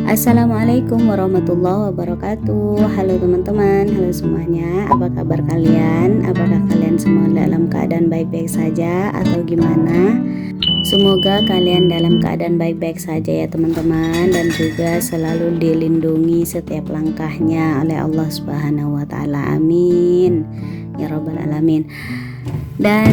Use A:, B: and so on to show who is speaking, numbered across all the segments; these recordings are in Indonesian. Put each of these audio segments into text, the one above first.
A: Assalamualaikum warahmatullahi wabarakatuh. Halo teman-teman, halo semuanya. Apa kabar kalian? Apakah kalian semua dalam keadaan baik-baik saja atau gimana? Semoga kalian dalam keadaan baik-baik saja ya teman-teman, dan juga selalu dilindungi setiap langkahnya oleh Allah Subhanahu wa taala. Amin ya rabbal alamin. Dan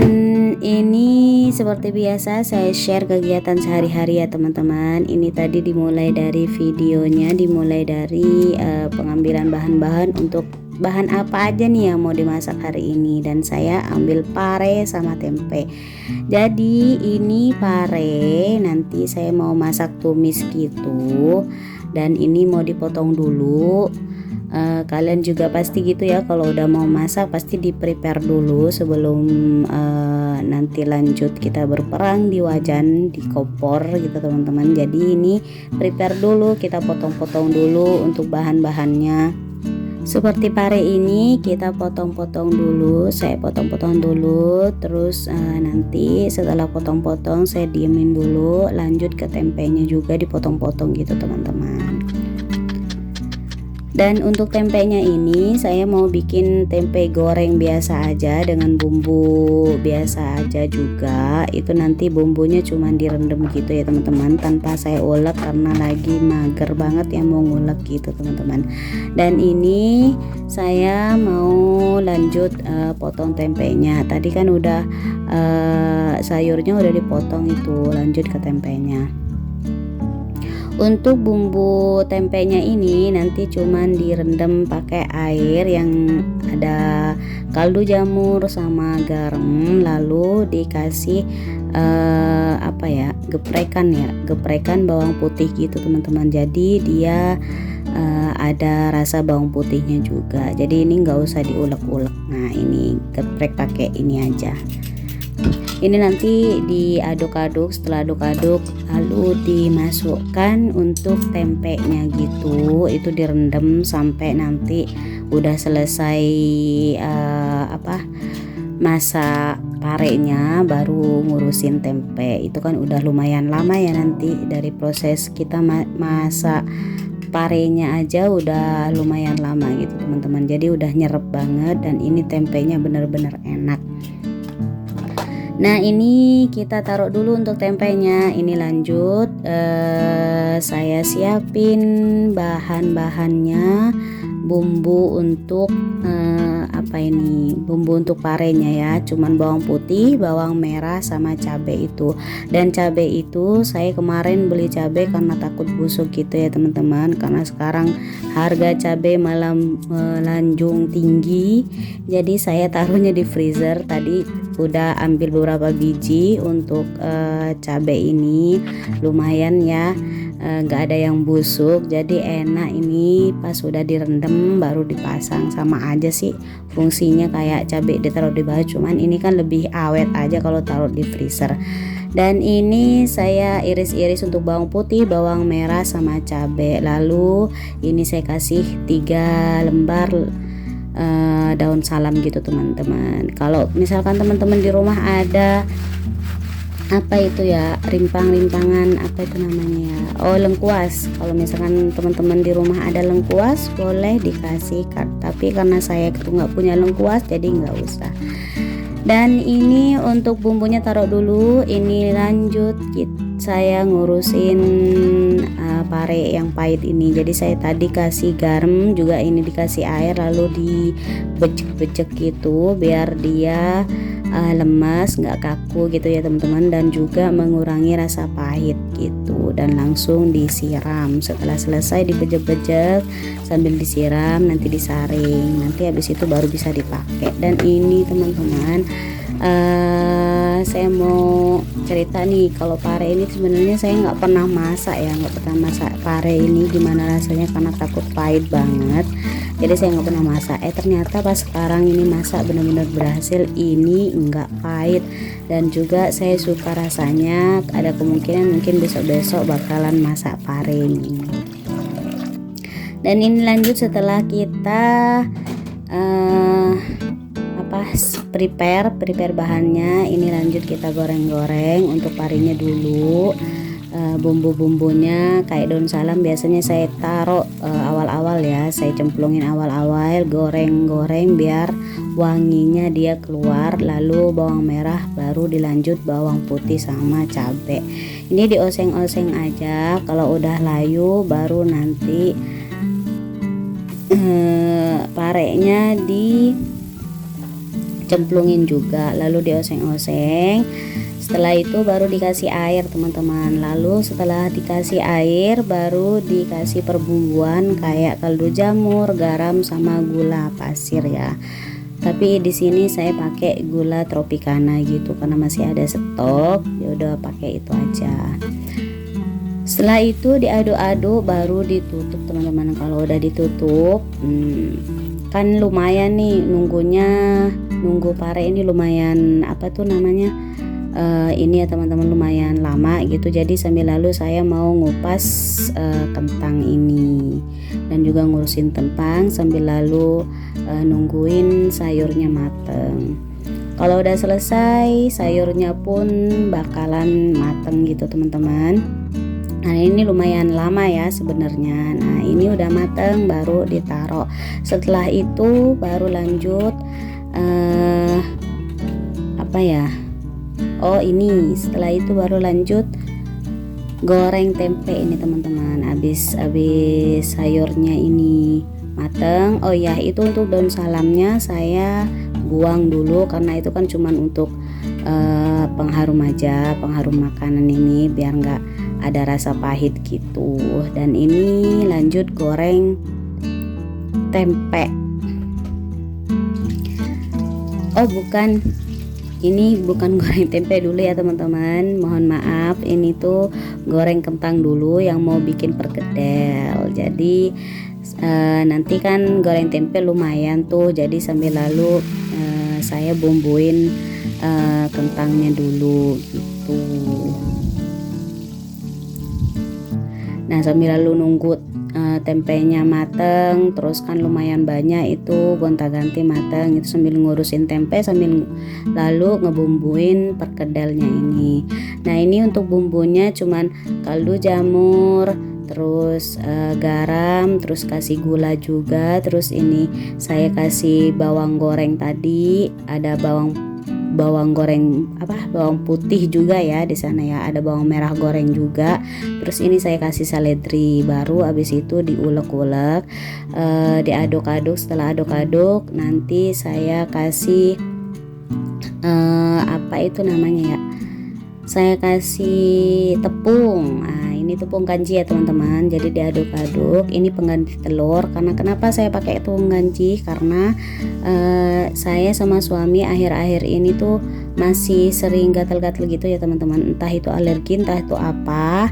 A: ini seperti biasa saya share kegiatan sehari-hari ya teman-teman. Ini tadi dimulai dari videonya, dimulai dari pengambilan bahan-bahan untuk bahan apa aja nih yang mau dimasak hari ini. Dan saya ambil pare sama tempe. Jadi ini pare, nanti saya mau masak tumis gitu. Dan ini mau dipotong dulu. Kalian juga pasti gitu ya, kalau udah mau masak pasti di prepare dulu sebelum nanti lanjut kita berperang di wajan, di kompor gitu teman-teman. Jadi ini prepare dulu, kita potong-potong dulu untuk bahan-bahannya. Seperti pare ini kita potong-potong dulu, saya potong-potong dulu, terus nanti setelah potong-potong saya diemin dulu, lanjut ke tempenya juga dipotong-potong gitu teman-teman. Dan untuk tempenya ini saya mau bikin tempe goreng biasa aja dengan bumbu biasa aja juga. Itu nanti bumbunya cuma direndam gitu ya teman-teman, tanpa saya ulek karena lagi mager banget yang mau ngulek gitu teman-teman. Dan ini saya mau lanjut potong tempenya. Tadi kan udah sayurnya udah dipotong, itu lanjut ke tempenya. Untuk bumbu tempenya ini nanti cuman direndam pakai air yang ada kaldu jamur sama garam, lalu dikasih geprekan bawang putih gitu teman-teman. Jadi dia ada rasa bawang putihnya juga. Jadi ini nggak usah diulek-ulek. Nah ini geprek pakai ini aja. Ini nanti diaduk-aduk, setelah aduk-aduk lalu dimasukkan untuk tempenya gitu. Itu direndam sampai nanti udah selesai masak parenya, baru ngurusin tempe. Itu kan udah lumayan lama ya nanti dari proses kita masak parenya aja udah lumayan lama gitu teman-teman. Jadi udah nyerep banget, dan ini tempenya bener-bener enak. Nah ini kita taruh dulu untuk tempenya. Ini lanjut saya siapin bahan-bahannya, bumbu untuk bumbu untuk parenya ya, cuman bawang putih, bawang merah sama cabai itu. Dan cabai itu saya kemarin beli cabai karena takut busuk gitu ya teman-teman, karena sekarang harga cabai malah melanjung tinggi. Jadi saya taruhnya di freezer. Tadi udah ambil beberapa biji untuk cabai ini, lumayan ya, nggak ada yang busuk, jadi enak. Ini pas sudah direndam baru dipasang, sama aja sih fungsinya kayak cabai ditaruh di bawah, cuman ini kan lebih awet aja kalau taruh di freezer. Dan ini saya iris-iris untuk bawang putih, bawang merah sama cabai. Lalu ini saya kasih 3 lembar daun salam gitu teman-teman. Kalau misalkan teman-teman di rumah ada rimpang-rimpangan lengkuas. Kalau misalkan teman-teman di rumah ada lengkuas boleh dikasih, tapi karena saya itu nggak punya lengkuas jadi nggak usah. Dan ini untuk bumbunya taruh dulu. Ini lanjut saya ngurusin pare yang pahit ini. Jadi saya tadi kasih garam juga, ini dikasih air lalu dibecek-becek gitu biar dia lemas, nggak kaku gitu ya teman-teman, dan juga mengurangi rasa pahit gitu. Dan langsung disiram. Setelah selesai dibejek-bejek sambil disiram, nanti disaring, nanti habis itu baru bisa dipakai. Dan ini teman-teman saya mau cerita nih, kalau pare ini sebenarnya saya nggak pernah masak pare ini gimana rasanya karena takut pahit banget. Jadi saya nggak pernah masak. Ternyata pas sekarang ini masak benar-benar berhasil. Ini nggak pahit, dan juga saya suka rasanya. Ada kemungkinan mungkin besok-besok bakalan masak pare ini. Dan ini lanjut setelah kita prepare bahannya. Ini lanjut kita goreng-goreng untuk parenya dulu. bumbu-bumbunya kayak daun salam biasanya saya taruh awal-awal ya, saya cemplungin awal-awal, goreng-goreng biar wanginya dia keluar, lalu bawang merah, baru dilanjut bawang putih sama cabai. Ini dioseng-oseng aja, kalau udah layu baru nanti parenya dicemplungin juga, lalu dioseng-oseng. Setelah itu baru dikasih air teman-teman. Lalu setelah dikasih air baru dikasih perbumbuan kayak kaldu jamur, garam sama gula pasir ya. Tapi di sini saya pakai gula tropicana gitu karena masih ada stok. Ya udah pakai itu aja. Setelah itu diaduk-aduk baru ditutup teman-teman. Kalau udah ditutup kan lumayan nih nunggu pare ini lumayan apa tuh namanya, ini ya teman-teman, lumayan lama gitu. Jadi sambil lalu saya mau ngupas kentang ini dan juga ngurusin tempang sambil lalu nungguin sayurnya mateng. Kalau udah selesai sayurnya pun bakalan mateng gitu teman-teman. Nah ini lumayan lama ya sebenarnya. Nah ini udah mateng baru ditaruh. Setelah itu baru lanjut apa ya? Oh ini setelah itu baru lanjut goreng tempe ini teman-teman. Habis sayurnya ini mateng. Oh ya itu untuk daun salamnya saya buang dulu karena itu kan cuman untuk pengharum aja, pengharum makanan ini biar nggak ada rasa pahit gitu. Dan ini lanjut goreng tempe. Oh bukan, ini bukan goreng tempe dulu ya teman-teman, mohon maaf, ini tuh goreng kentang dulu yang mau bikin perkedel. Jadi nanti kan goreng tempe lumayan tuh, jadi sambil lalu saya bumbuin kentangnya dulu gitu. Nah sambil lalu nunggu tempenya mateng, terus kan lumayan banyak itu gonta-ganti mateng, itu sambil ngurusin tempe sambil lalu ngebumbuin perkedelnya ini. Nah ini untuk bumbunya cuman kaldu jamur, terus garam, terus kasih gula juga, terus ini saya kasih bawang goreng tadi, ada bawang goreng bawang putih juga ya di sana ya, ada bawang merah goreng juga. Terus ini saya kasih seledri, baru habis itu diulek-ulek, diaduk-aduk. Setelah aduk-aduk nanti saya kasih apa itu namanya ya, saya kasih tepung. Nah ini tepung kanji ya teman-teman, jadi diaduk-aduk. Ini pengganti telur. Karena kenapa saya pakai tepung kanji, karena saya sama suami akhir-akhir ini tuh masih sering gatal-gatal gitu ya teman-teman, entah itu alergi entah itu apa,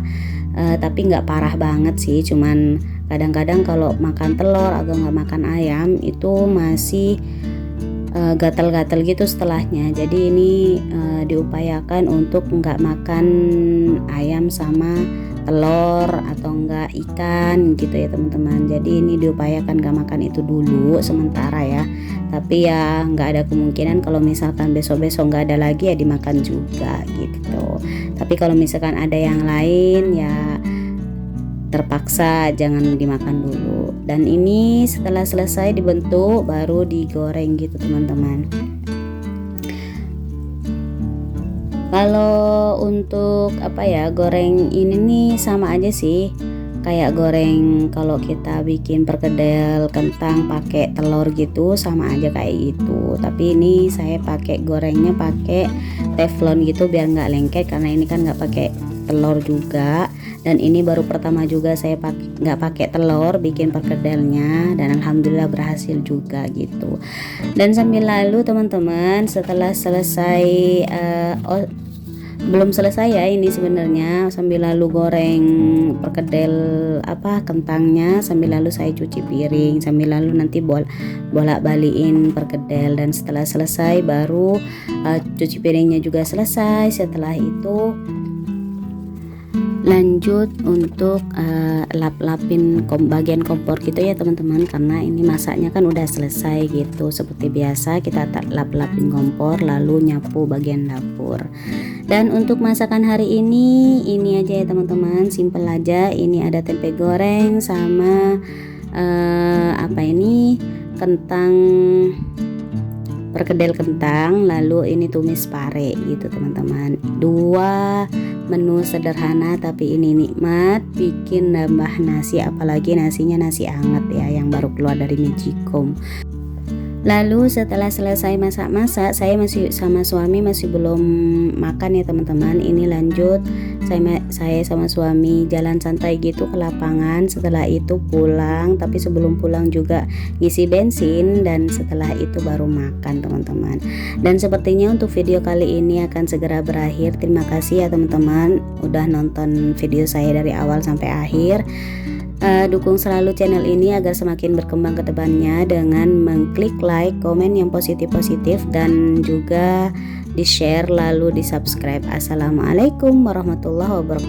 A: tapi nggak parah banget sih, cuman kadang-kadang kalau makan telur atau nggak makan ayam itu masih gatal-gatal gitu setelahnya. Jadi ini diupayakan untuk nggak makan ayam sama telur atau enggak ikan gitu ya teman-teman. Jadi ini diupayakan nggak makan itu dulu sementara ya, tapi ya nggak ada kemungkinan kalau misalkan besok-besok nggak ada lagi ya dimakan juga gitu. Tapi kalau misalkan ada yang lain ya terpaksa jangan dimakan dulu. Dan ini setelah selesai dibentuk baru digoreng gitu teman-teman. Kalau untuk goreng ini nih sama aja sih kayak goreng kalau kita bikin perkedel kentang pakai telur gitu, sama aja kayak gitu. Tapi ini saya gorengnya pakai teflon gitu biar nggak lengket, karena ini kan nggak pakai telur juga. Dan ini baru pertama juga saya nggak pakai telur bikin perkedelnya, dan alhamdulillah berhasil juga gitu. Dan sambil lalu teman-teman setelah selesai belum selesai ya ini sebenarnya, sambil lalu goreng perkedel kentangnya, sambil lalu saya cuci piring, sambil lalu nanti bolak-balikin perkedel. Dan setelah selesai baru cuci piringnya juga selesai. Setelah itu Lanjut untuk lap-lapin bagian kompor gitu ya teman-teman, karena ini masaknya kan udah selesai gitu. Seperti biasa kita lap-lapin kompor lalu nyapu bagian dapur. Dan untuk masakan hari ini aja ya teman-teman, simple aja. Ini ada tempe goreng sama kentang, perkedel kentang, lalu ini tumis pare gitu teman-teman. Dua menu sederhana tapi ini nikmat, bikin nambah nasi, apalagi nasinya nasi anget ya yang baru keluar dari Magicom. Lalu setelah selesai masak-masak, saya masih sama suami masih belum makan ya teman-teman. Ini lanjut saya sama suami jalan santai gitu ke lapangan. Setelah itu pulang, tapi sebelum pulang juga ngisi bensin, dan setelah itu baru makan teman-teman. Dan sepertinya untuk video kali ini akan segera berakhir. Terima kasih ya teman-teman udah nonton video saya dari awal sampai akhir. Dukung selalu channel ini agar semakin berkembang ke depannya dengan mengklik like, komen yang positif-positif, dan juga di share lalu di subscribe. Assalamualaikum warahmatullahi wabarakatuh.